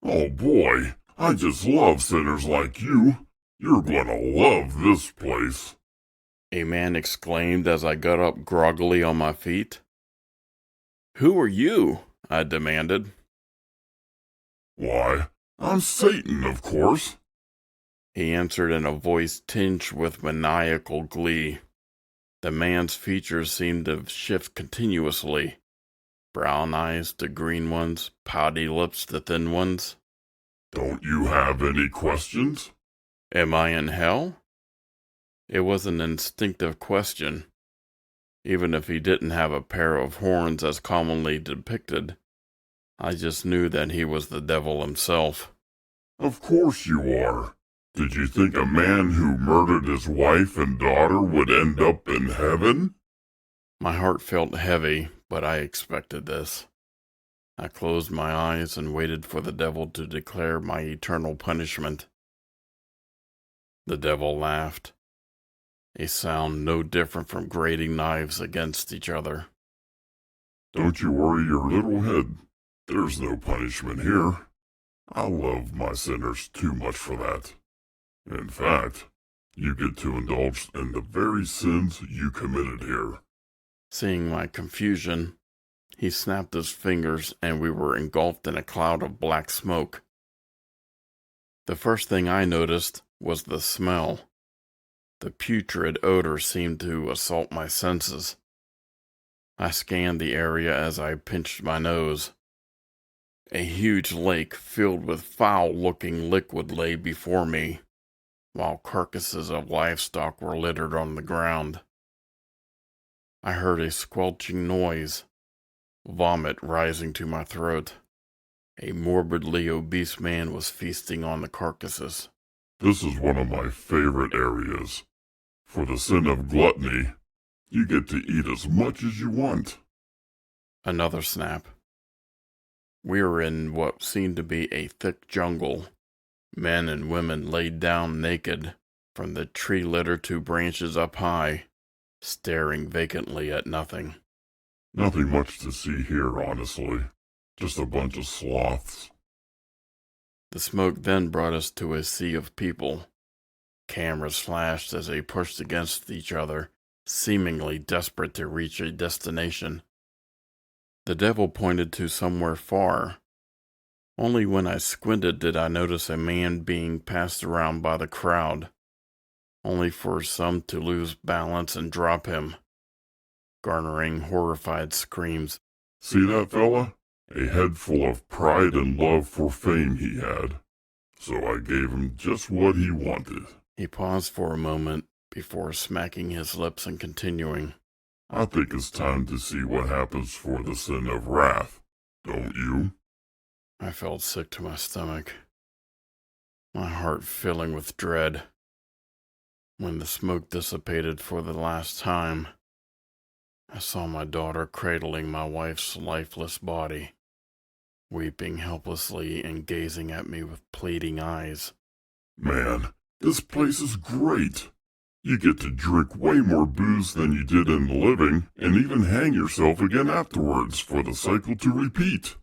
Oh boy, I just love sinners like you. You're gonna love this place. A man exclaimed as I got up groggily on my feet. Who are you? I demanded. Why, I'm Satan, of course. He answered in a voice tinged with maniacal glee. The man's features seemed to shift continuously. Brown eyes to green ones, pouty lips to thin ones. Don't you have any questions? Am I in hell? It was an instinctive question. Even if he didn't have a pair of horns as commonly depicted, I just knew that he was the devil himself. Of course you are. Did you think a man who murdered his wife and daughter would end up in heaven? My heart felt heavy, but I expected this. I closed my eyes and waited for the devil to declare my eternal punishment. The devil laughed, a sound no different from grating knives against each other. Don't you worry your little head. There's no punishment here. I love my sinners too much for that. In fact, you get to indulge in the very sins you committed here. Seeing my confusion, he snapped his fingers and we were engulfed in a cloud of black smoke. The first thing I noticed was the smell. The putrid odor seemed to assault my senses. I scanned the area as I pinched my nose. A huge lake filled with foul-looking liquid lay before me, while carcasses of livestock were littered on the ground. I heard a squelching noise, vomit rising to my throat. A morbidly obese man was feasting on the carcasses. This is one of my favorite areas. For the sin of gluttony, you get to eat as much as you want. Another snap. We were in what seemed to be a thick jungle. Men and women laid down naked, from the tree litter to branches up high, staring vacantly at nothing. Nothing much to see here, honestly. Just a bunch of sloths. The smoke then brought us to a sea of people. Cameras flashed as they pushed against each other, seemingly desperate to reach a destination. The devil pointed to somewhere far. Only when I squinted did I notice a man being passed around by the crowd, only for some to lose balance and drop him, garnering horrified screams. See that fella? A head full of pride and love for fame he had. So I gave him just what he wanted. He paused for a moment before smacking his lips and continuing. I think it's time to see what happens for the sin of wrath, don't you? I felt sick to my stomach, my heart filling with dread. When the smoke dissipated for the last time, I saw my daughter cradling my wife's lifeless body, weeping helplessly and gazing at me with pleading eyes. Man, this place is great. You get to drink way more booze than you did in the living, and even hang yourself again afterwards for the cycle to repeat.